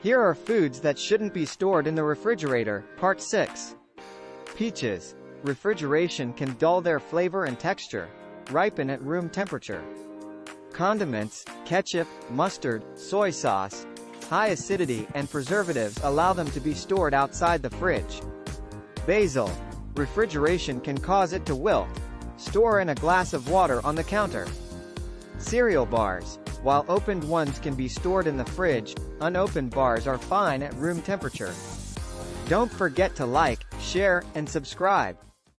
Here are foods that shouldn't be stored in the refrigerator, Part 6. Peaches. Refrigeration can dull their flavor and texture. Ripen at room temperature. Condiments, ketchup, mustard, soy sauce, high acidity, and preservatives allow them to be stored outside the fridge. Basil. Refrigeration can cause it to wilt. Store in a glass of water on the counter. Cereal bars. While opened ones can be stored in the fridge, unopened bars are fine at room temperature. Don't forget to like, share, and subscribe.